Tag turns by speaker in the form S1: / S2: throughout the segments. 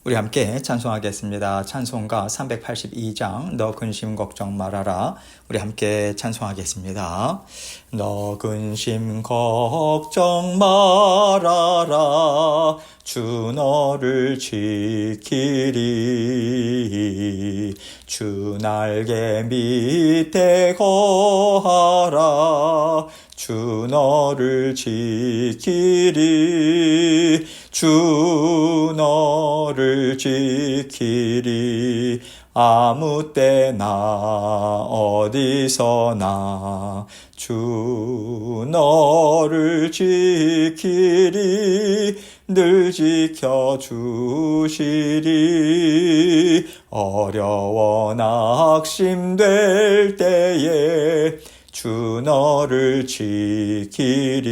S1: 우리 함께 찬송하겠습니다. 찬송가 382장 너 근심 걱정 말아라. 우리 함께 찬송하겠습니다. 너 근심 걱정 말아라. 주 너를 지키리. 주 날개 밑에 거하라. 주 너를 지키리. 주 너를 지키리. 아무 때나 어디서나 주 너를 지키리. 늘 지켜주시리. 어려워 낙심될 때에 주 너를 지키리.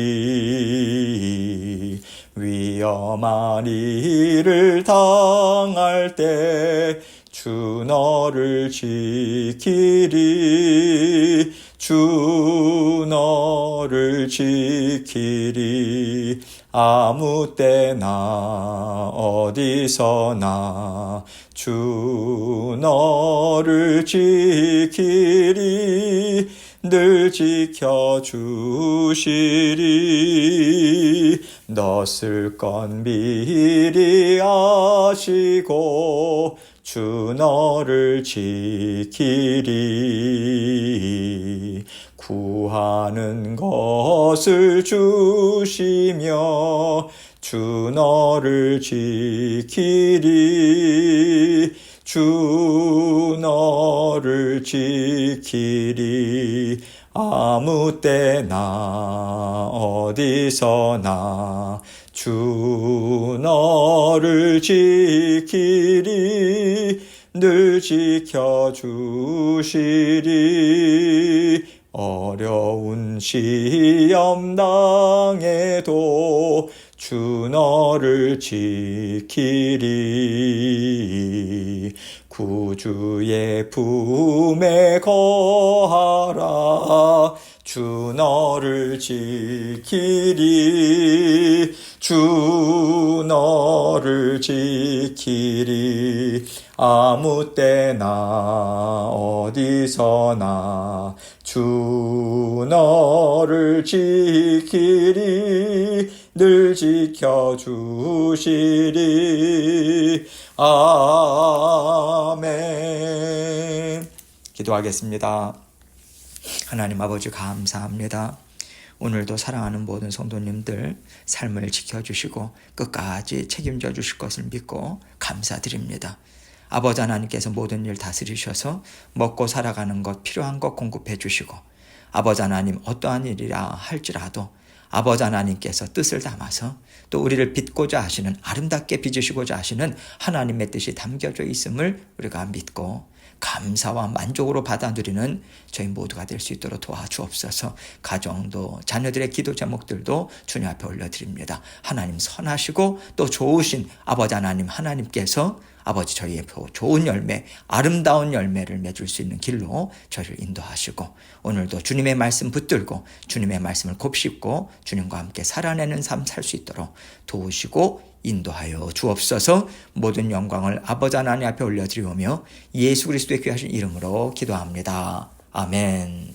S1: 위험한 일을 당할 때 주 너를 지키리. 주 너를 지키리. 아무 때나 어디서나 주 너를 지키리. 늘 지켜주시리. 너 쓸 건 미리 아시고 주 너를 지키리. 구하는 것을 주시며 주 너를 지키리. 주 너를 지키리. 아무 때나 어디서나 주 너를 지키리. 늘 지켜주시리. 어려운 시험 당해도 주 너를 지키리. 구주의 품에 거하라. 주 너를 지키리. 주 너를 지키리. 아무 때나 어디서나 주 너를 지키리. 늘 지켜주시리. 아멘. 기도하겠습니다. 하나님 아버지 감사합니다. 오늘도 사랑하는 모든 성도님들 삶을 지켜주시고 끝까지 책임져 주실 것을 믿고 감사드립니다. 아버지 하나님께서 모든 일 다스리셔서 먹고 살아가는 것 필요한 것 공급해 주시고 아버지 하나님 어떠한 일이라 할지라도 아버지 하나님께서 뜻을 담아서 또 우리를 빚고자 하시는 아름답게 빚으시고자 하시는 하나님의 뜻이 담겨져 있음을 우리가 믿고 감사와 만족으로 받아들이는 저희 모두가 될 수 있도록 도와주옵소서. 가정도 자녀들의 기도 제목들도 주님 앞에 올려드립니다. 하나님 선하시고 또 좋으신 아버지 하나님 하나님께서 아버지 저희의 좋은 열매, 아름다운 열매를 맺을 수 있는 길로 저희를 인도하시고 오늘도 주님의 말씀 붙들고 주님의 말씀을 곱씹고 주님과 함께 살아내는 삶 살 수 있도록 도우시고 인도하여 주옵소서. 모든 영광을 아버지 하나님 앞에 올려드리오며 예수 그리스도의 귀하신 이름으로 기도합니다. 아멘.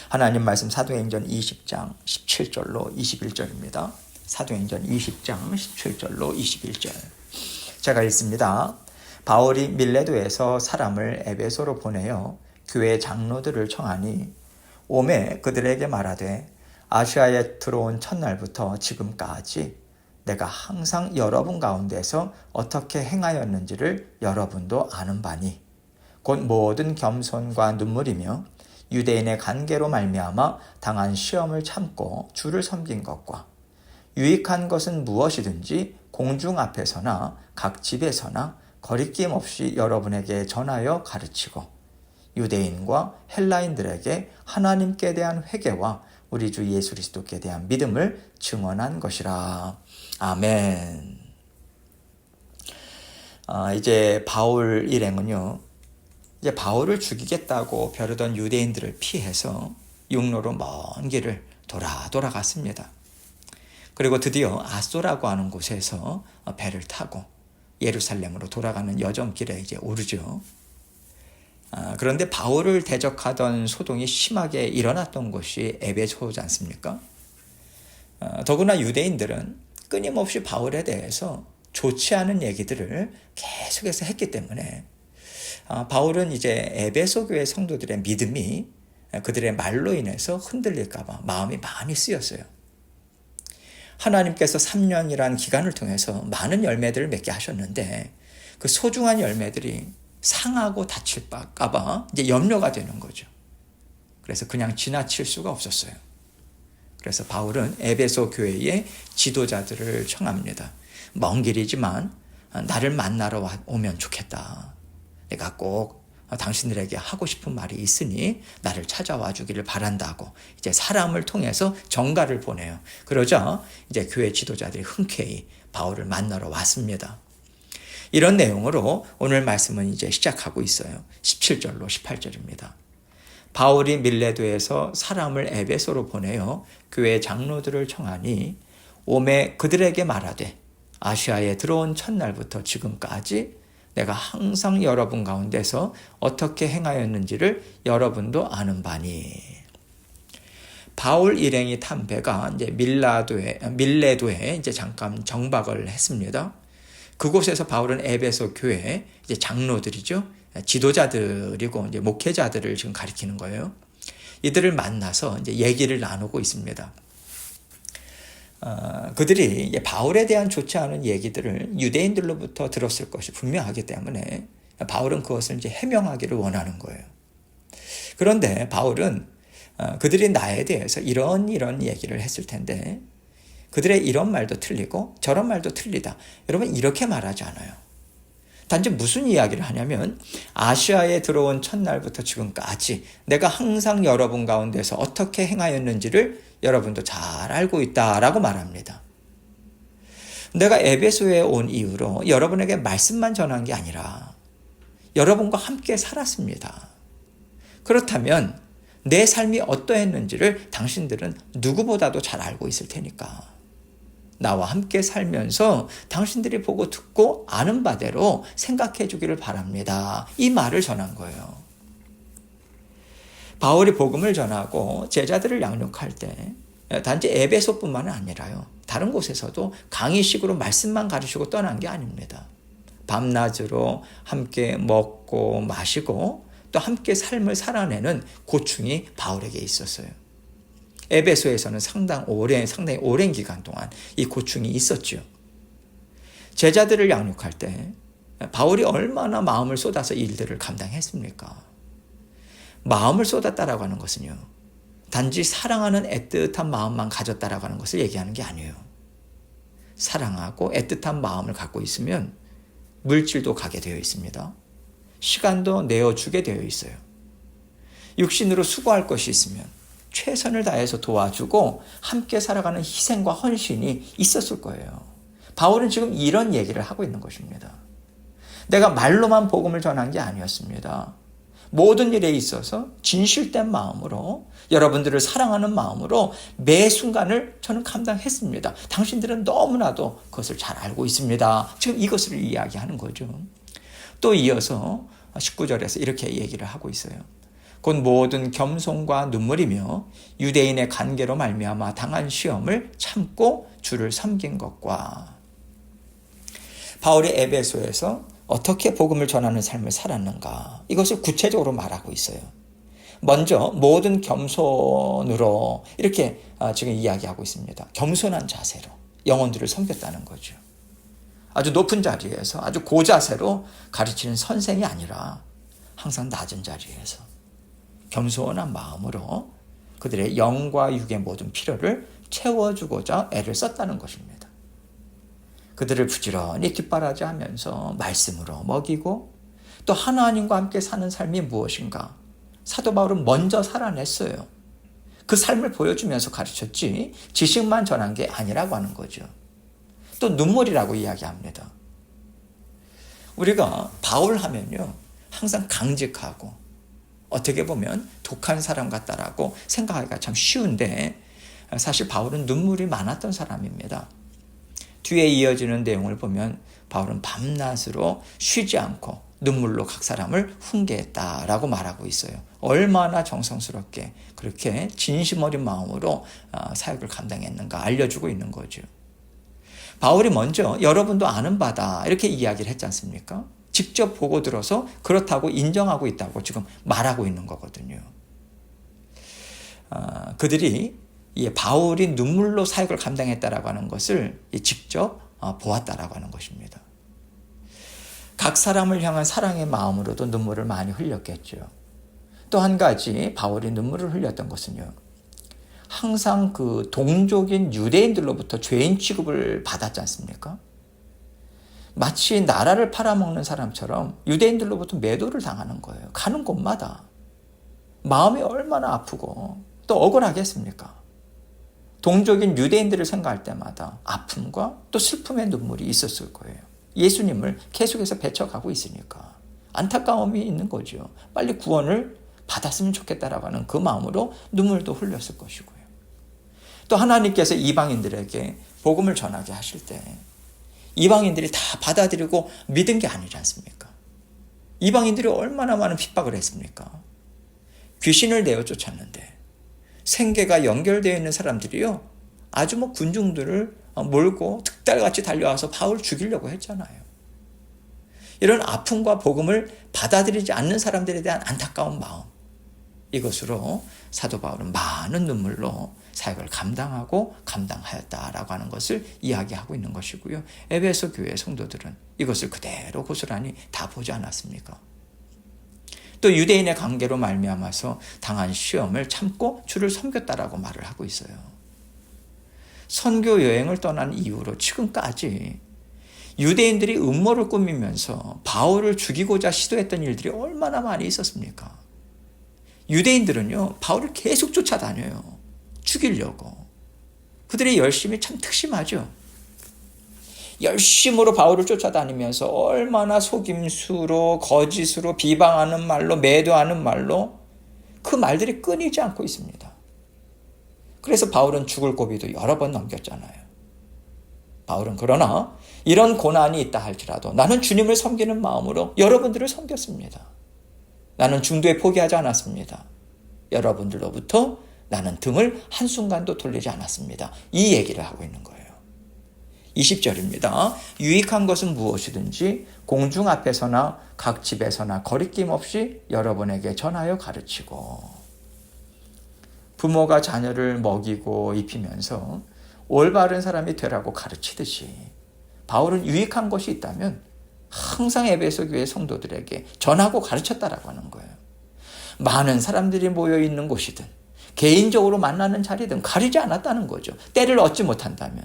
S1: 하나님 말씀 사도행전 20장 17절로 21절입니다. 사도행전 20장 17절로 21절. 제가 읽습니다. 바울이 밀레도에서 사람을 에베소로 보내어 교회 장로들을 청하니 오매 그들에게 말하되 아시아에 들어온 첫날부터 지금까지 내가 항상 여러분 가운데서 어떻게 행하였는지를 여러분도 아는 바니 곧 모든 겸손과 눈물이며 유대인의 관계로 말미암아 당한 시험을 참고 주를 섬긴 것과 유익한 것은 무엇이든지 공중 앞에서나 각 집에서나 거리낌 없이 여러분에게 전하여 가르치고 유대인과 헬라인들에게 하나님께 대한 회개와 우리 주 예수 그리스도께 대한 믿음을 증언한 것이라. 아멘. 이제 바울 일행은요, 이제 바울을 죽이겠다고 벼르던 유대인들을 피해서 육로로 먼 길을 돌아갔습니다. 그리고 드디어 아소라고 하는 곳에서 배를 타고 예루살렘으로 돌아가는 여정길에 이제 오르죠. 그런데 바울을 대적하던 소동이 심하게 일어났던 곳이 에베소지 않습니까? 더구나 유대인들은 끊임없이 바울에 대해서 좋지 않은 얘기들을 계속해서 했기 때문에 바울은 이제 에베소 교회 성도들의 믿음이 그들의 말로 인해서 흔들릴까 봐 마음이 많이 쓰였어요. 하나님께서 3년이라는 기간을 통해서 많은 열매들을 맺게 하셨는데 그 소중한 열매들이 상하고 다칠까 봐 이제 염려가 되는 거죠. 그래서 그냥 지나칠 수가 없었어요. 그래서 바울은 에베소 교회의 지도자들을 청합니다. 먼 길이지만 나를 만나러 오면 좋겠다. 내가 꼭 당신들에게 하고 싶은 말이 있으니 나를 찾아와 주기를 바란다고 이제 사람을 통해서 정가를 보내요. 그러자 이제 교회 지도자들이 흔쾌히 바울을 만나러 왔습니다. 이런 내용으로 오늘 말씀은 이제 시작하고 있어요. 17절로 18절입니다. 바울이 밀레도에서 사람을 에베소로 보내어 교회 장로들을 청하니 오매 그들에게 말하되 아시아에 들어온 첫날부터 지금까지 내가 항상 여러분 가운데서 어떻게 행하였는지를 여러분도 아는 바니. 바울 일행이 탄 배가 이제 밀레도에 이제 잠깐 정박을 했습니다. 그곳에서 바울은 에베소 교회 이제 장로들이죠. 지도자들이고 이제 목회자들을 지금 가리키는 거예요. 이들을 만나서 이제 얘기를 나누고 있습니다. 그들이 바울에 대한 좋지 않은 얘기들을 유대인들로부터 들었을 것이 분명하기 때문에 바울은 그것을 이제 해명하기를 원하는 거예요. 그런데 바울은 그들이 나에 대해서 이런 얘기를 했을 텐데 그들의 이런 말도 틀리고 저런 말도 틀리다. 여러분 이렇게 말하지 않아요. 단지 무슨 이야기를 하냐면 아시아에 들어온 첫날부터 지금까지 내가 항상 여러분 가운데서 어떻게 행하였는지를 여러분도 잘 알고 있다라고 말합니다. 내가 에베소에 온 이후로 여러분에게 말씀만 전한 게 아니라 여러분과 함께 살았습니다. 그렇다면 내 삶이 어떠했는지를 당신들은 누구보다도 잘 알고 있을 테니까 나와 함께 살면서 당신들이 보고 듣고 아는 바대로 생각해 주기를 바랍니다. 이 말을 전한 거예요. 바울이 복음을 전하고 제자들을 양육할 때 단지 에베소뿐만 아니라요. 다른 곳에서도 강의식으로 말씀만 가르치고 떠난 게 아닙니다. 밤낮으로 함께 먹고 마시고 또 함께 삶을 살아내는 고충이 바울에게 있었어요. 에베소에서는 상당히 오랜 기간 동안 이 고충이 있었죠. 제자들을 양육할 때 바울이 얼마나 마음을 쏟아서 일들을 감당했습니까? 마음을 쏟았다라고 하는 것은요. 단지 사랑하는 애틋한 마음만 가졌다라고 하는 것을 얘기하는 게 아니에요. 사랑하고 애틋한 마음을 갖고 있으면 물질도 가게 되어 있습니다. 시간도 내어주게 되어 있어요. 육신으로 수고할 것이 있으면 최선을 다해서 도와주고 함께 살아가는 희생과 헌신이 있었을 거예요. 바울은 지금 이런 얘기를 하고 있는 것입니다. 내가 말로만 복음을 전한 게 아니었습니다. 모든 일에 있어서 진실된 마음으로 여러분들을 사랑하는 마음으로 매 순간을 저는 감당했습니다. 당신들은 너무나도 그것을 잘 알고 있습니다. 지금 이것을 이야기하는 거죠. 또 이어서 19절에서 이렇게 얘기를 하고 있어요. 곧 모든 겸손과 눈물이며 유대인의 관계로 말미암아 당한 시험을 참고 주를 섬긴 것과 바울이 에베소에서 어떻게 복음을 전하는 삶을 살았는가 이것을 구체적으로 말하고 있어요. 먼저 모든 겸손으로 이렇게 지금 이야기하고 있습니다. 겸손한 자세로 영혼들을 섬겼다는 거죠. 아주 높은 자리에서 아주 고자세로 가르치는 선생이 아니라 항상 낮은 자리에서 겸손한 마음으로 그들의 영과 육의 모든 필요를 채워주고자 애를 썼다는 것입니다. 그들을 부지런히 뒷바라지 하면서 말씀으로 먹이고 또 하나님과 함께 사는 삶이 무엇인가 사도 바울은 먼저 살아냈어요. 그 삶을 보여주면서 가르쳤지 지식만 전한 게 아니라고 하는 거죠. 또 눈물이라고 이야기합니다. 우리가 바울 하면요 항상 강직하고 어떻게 보면 독한 사람 같다라고 생각하기가 참 쉬운데 사실 바울은 눈물이 많았던 사람입니다. 뒤에 이어지는 내용을 보면 바울은 밤낮으로 쉬지 않고 눈물로 각 사람을 훈계했다라고 말하고 있어요. 얼마나 정성스럽게 그렇게 진심 어린 마음으로 사역을 감당했는가 알려주고 있는 거죠. 바울이 먼저 여러분도 아는 바다 이렇게 이야기를 했지 않습니까? 직접 보고 들어서 그렇다고 인정하고 있다고 지금 말하고 있는 거거든요. 그들이 바울이 눈물로 사역을 감당했다라고 하는 것을 직접 보았다라고 하는 것입니다. 각 사람을 향한 사랑의 마음으로도 눈물을 많이 흘렸겠죠. 또 한 가지 바울이 눈물을 흘렸던 것은요. 항상 그 동족인 유대인들로부터 죄인 취급을 받았지 않습니까? 마치 나라를 팔아먹는 사람처럼 유대인들로부터 매도를 당하는 거예요. 가는 곳마다. 마음이 얼마나 아프고 또 억울하겠습니까? 동족인 유대인들을 생각할 때마다 아픔과 또 슬픔의 눈물이 있었을 거예요. 예수님을 계속해서 배쳐가고 있으니까 안타까움이 있는 거죠. 빨리 구원을 받았으면 좋겠다라고 하는 그 마음으로 눈물도 흘렸을 것이고요. 또 하나님께서 이방인들에게 복음을 전하게 하실 때 이방인들이 다 받아들이고 믿은 게 아니지 않습니까? 이방인들이 얼마나 많은 핍박을 했습니까? 귀신을 내어 쫓았는데 생계가 연결되어 있는 사람들이요. 아주 군중들을 몰고 득달같이 달려와서 바울을 죽이려고 했잖아요. 이런 아픔과 복음을 받아들이지 않는 사람들에 대한 안타까운 마음. 이것으로 사도 바울은 많은 눈물로 사역을 감당하였다라고 하는 것을 이야기하고 있는 것이고요. 에베소 교회 성도들은 이것을 그대로 고스란히 다 보지 않았습니까? 또 유대인의 관계로 말미암아서 당한 시험을 참고 주를 섬겼다라고 말을 하고 있어요. 선교 여행을 떠난 이후로 지금까지 유대인들이 음모를 꾸미면서 바울을 죽이고자 시도했던 일들이 얼마나 많이 있었습니까? 유대인들은요, 바울을 계속 쫓아다녀요. 죽이려고. 그들의 열심이 참 특심하죠. 열심으로 바울을 쫓아다니면서 얼마나 속임수로 거짓으로 비방하는 말로 매도하는 말로 그 말들이 끊이지 않고 있습니다. 그래서 바울은 죽을 고비도 여러 번 넘겼잖아요. 바울은 그러나 이런 고난이 있다 할지라도 나는 주님을 섬기는 마음으로 여러분들을 섬겼습니다. 나는 중도에 포기하지 않았습니다. 여러분들로부터 나는 등을 한순간도 돌리지 않았습니다. 이 얘기를 하고 있는 거예요. 20절입니다. 유익한 것은 무엇이든지 공중 앞에서나 각 집에서나 거리낌 없이 여러분에게 전하여 가르치고 부모가 자녀를 먹이고 입히면서 올바른 사람이 되라고 가르치듯이 바울은 유익한 것이 있다면 항상 에베소 교회 성도들에게 전하고 가르쳤다라고 하는 거예요. 많은 사람들이 모여있는 곳이든 개인적으로 만나는 자리든 가리지 않았다는 거죠. 때를 얻지 못한다면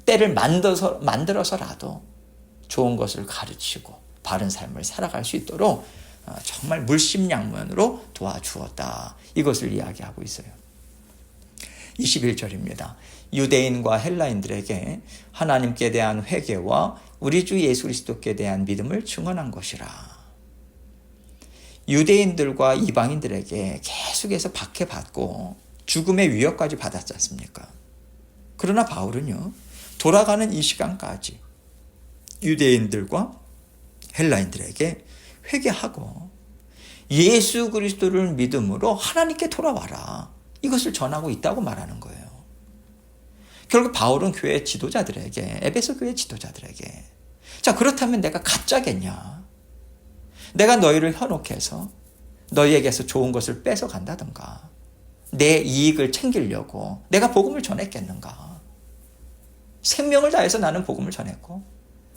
S1: 때를 만들어서라도 좋은 것을 가르치고 바른 삶을 살아갈 수 있도록 정말 물심양면으로 도와주었다. 이것을 이야기하고 있어요. 21절입니다. 유대인과 헬라인들에게 하나님께 대한 회개와 우리 주 예수 그리스도께 대한 믿음을 증언한 것이라. 유대인들과 이방인들에게 계속해서 박해받고 죽음의 위협까지 받았지 않습니까? 그러나 바울은요, 돌아가는 이 시간까지 유대인들과 헬라인들에게 회개하고 예수 그리스도를 믿음으로 하나님께 돌아와라. 이것을 전하고 있다고 말하는 거예요. 결국 바울은 교회 지도자들에게, 에베소 교회 지도자들에게, 자, 그렇다면 내가 가짜겠냐? 내가 너희를 현혹해서 너희에게서 좋은 것을 뺏어간다든가 내 이익을 챙기려고 내가 복음을 전했겠는가? 생명을 다해서 나는 복음을 전했고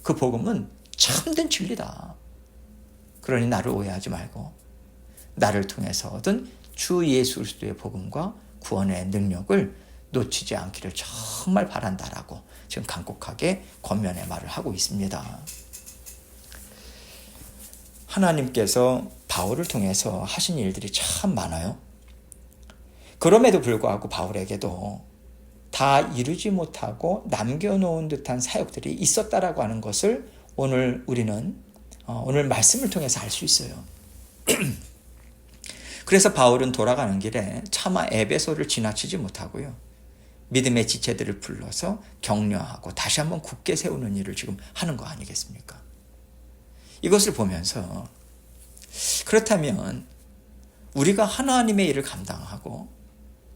S1: 그 복음은 참된 진리다. 그러니 나를 오해하지 말고 나를 통해서 얻은 주 예수 그리스도의 복음과 구원의 능력을 놓치지 않기를 정말 바란다라고 지금 간곡하게 권면의 말을 하고 있습니다. 하나님께서 바울을 통해서 하신 일들이 참 많아요. 그럼에도 불구하고 바울에게도 다 이루지 못하고 남겨놓은 듯한 사역들이 있었다라고 하는 것을 오늘 우리는 오늘 말씀을 통해서 알 수 있어요. 그래서 바울은 돌아가는 길에 차마 에베소를 지나치지 못하고요. 믿음의 지체들을 불러서 격려하고 다시 한번 굳게 세우는 일을 지금 하는 거 아니겠습니까? 이것을 보면서 그렇다면 우리가 하나님의 일을 감당하고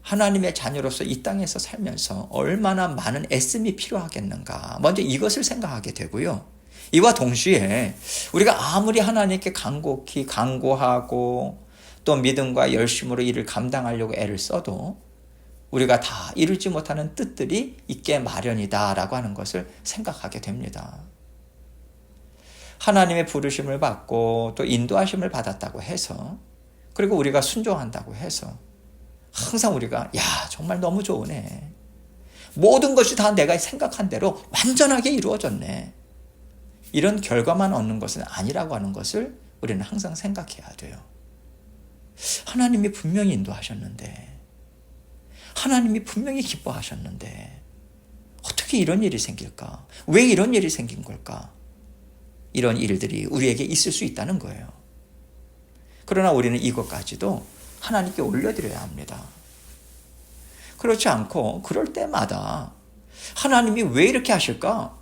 S1: 하나님의 자녀로서 이 땅에서 살면서 얼마나 많은 애씀이 필요하겠는가. 먼저 이것을 생각하게 되고요. 이와 동시에 우리가 아무리 하나님께 간곡히 간구하고 또 믿음과 열심으로 일을 감당하려고 애를 써도 우리가 다 이루지 못하는 뜻들이 있게 마련이다라고 하는 것을 생각하게 됩니다. 하나님의 부르심을 받고 또 인도하심을 받았다고 해서 그리고 우리가 순종한다고 해서 항상 우리가 정말 너무 좋으네. 모든 것이 다 내가 생각한 대로 완전하게 이루어졌네. 이런 결과만 얻는 것은 아니라고 하는 것을 우리는 항상 생각해야 돼요. 하나님이 분명히 인도하셨는데 하나님이 분명히 기뻐하셨는데 어떻게 이런 일이 생길까? 왜 이런 일이 생긴 걸까? 이런 일들이 우리에게 있을 수 있다는 거예요. 그러나 우리는 이것까지도 하나님께 올려드려야 합니다. 그렇지 않고 그럴 때마다 하나님이 왜 이렇게 하실까?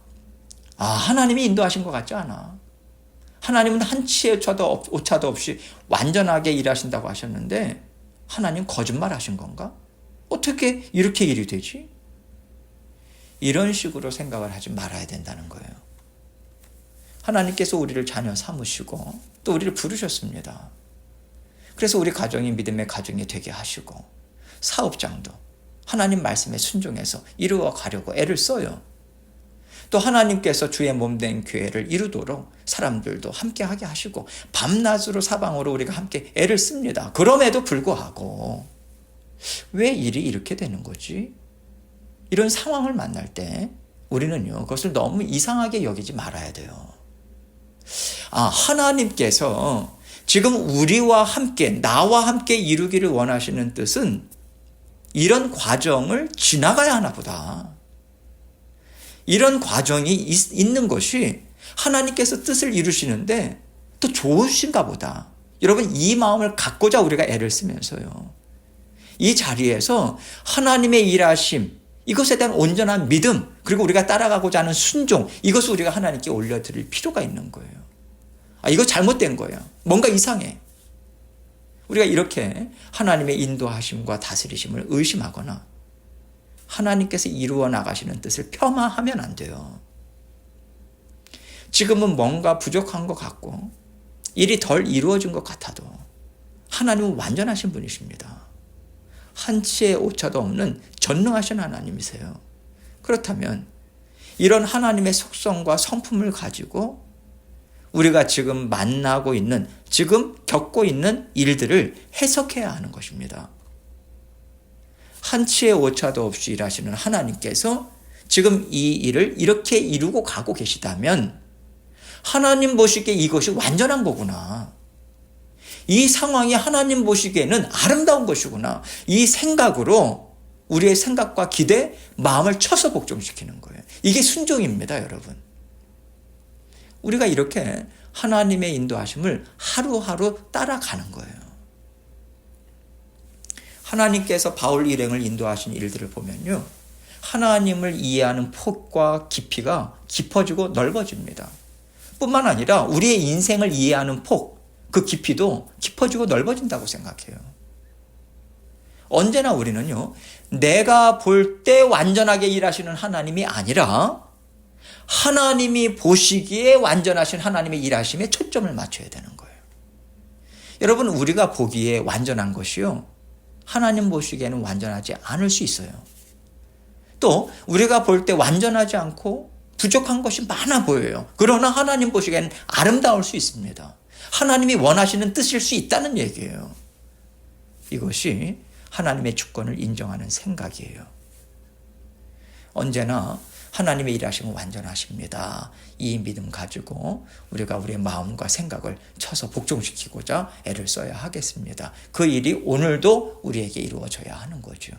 S1: 하나님이 인도하신 것 같지 않아. 하나님은 한치의 오차도 없이 완전하게 일하신다고 하셨는데 하나님 거짓말 하신 건가? 어떻게 이렇게 일이 되지? 이런 식으로 생각을 하지 말아야 된다는 거예요. 하나님께서 우리를 자녀 삼으시고 또 우리를 부르셨습니다. 그래서 우리 가정이 믿음의 가정이 되게 하시고 사업장도 하나님 말씀에 순종해서 이루어 가려고 애를 써요. 또 하나님께서 주의 몸된 교회를 이루도록 사람들도 함께하게 하시고 밤낮으로 사방으로 우리가 함께 애를 씁니다. 그럼에도 불구하고 왜 일이 이렇게 되는 거지? 이런 상황을 만날 때 우리는요, 그것을 너무 이상하게 여기지 말아야 돼요. 하나님께서 지금 우리와 함께, 나와 함께 이루기를 원하시는 뜻은 이런 과정을 지나가야 하나 보다. 이런 과정이 있는 것이 하나님께서 뜻을 이루시는데 더 좋으신가 보다. 여러분, 이 마음을 갖고자 우리가 애를 쓰면서요. 이 자리에서 하나님의 일하심, 이것에 대한 온전한 믿음, 그리고 우리가 따라가고자 하는 순종, 이것을 우리가 하나님께 올려드릴 필요가 있는 거예요. 이거 잘못된 거예요. 뭔가 이상해. 우리가 이렇게 하나님의 인도하심과 다스리심을 의심하거나 하나님께서 이루어 나가시는 뜻을 폄하하면 안 돼요. 지금은 뭔가 부족한 것 같고 일이 덜 이루어진 것 같아도 하나님은 완전하신 분이십니다. 한치의 오차도 없는 전능하신 하나님이세요. 그렇다면 이런 하나님의 속성과 성품을 가지고 우리가 지금 만나고 있는, 지금 겪고 있는 일들을 해석해야 하는 것입니다. 한치의 오차도 없이 일하시는 하나님께서 지금 이 일을 이렇게 이루고 가고 계시다면 하나님 보시기에 이것이 완전한 거구나. 이 상황이 하나님 보시기에는 아름다운 것이구나. 이 생각으로 우리의 생각과 기대, 마음을 쳐서 복종시키는 거예요. 이게 순종입니다, 여러분. 우리가 이렇게 하나님의 인도하심을 하루하루 따라가는 거예요. 하나님께서 바울 일행을 인도하신 일들을 보면요, 하나님을 이해하는 폭과 깊이가 깊어지고 넓어집니다. 뿐만 아니라 우리의 인생을 이해하는 폭, 그 깊이도 깊어지고 넓어진다고 생각해요. 언제나 우리는요, 내가 볼 때 완전하게 일하시는 하나님이 아니라 하나님이 보시기에 완전하신 하나님의 일하심에 초점을 맞춰야 되는 거예요. 여러분, 우리가 보기에 완전한 것이요, 하나님 보시기에는 완전하지 않을 수 있어요. 또 우리가 볼 때 완전하지 않고 부족한 것이 많아 보여요. 그러나 하나님 보시기에는 아름다울 수 있습니다. 하나님이 원하시는 뜻일 수 있다는 얘기예요. 이것이 하나님의 주권을 인정하는 생각이에요. 언제나 하나님의 일하심은 완전하십니다. 이 믿음 가지고 우리가 우리의 마음과 생각을 쳐서 복종시키고자 애를 써야 하겠습니다. 그 일이 오늘도 우리에게 이루어져야 하는 거죠.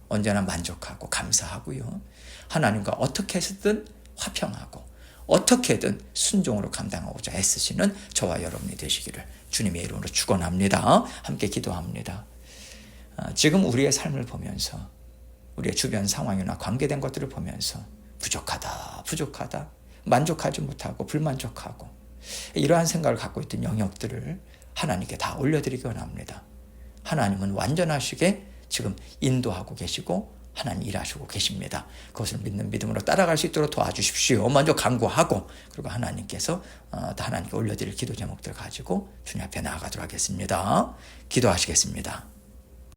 S1: 언제나 만족하고 감사하고요. 하나님과 어떻게 해서든 화평하고 어떻게든 순종으로 감당하고자 애쓰시는 저와 여러분이 되시기를 주님의 이름으로 축원합니다. 함께 기도합니다. 지금 우리의 삶을 보면서 우리의 주변 상황이나 관계된 것들을 보면서 부족하다, 만족하지 못하고 불만족하고 이러한 생각을 갖고 있던 영역들을 하나님께 다 올려드리기 원합니다. 하나님은 완전하시게 지금 인도하고 계시고 하나님 일하시고 계십니다. 그것을 믿는 믿음으로 따라갈 수 있도록 도와주십시오. 먼저 간구하고 그리고 하나님께서 하나님께 올려드릴 기도 제목들 가지고 주님 앞에 나아가도록 하겠습니다. 기도하시겠습니다.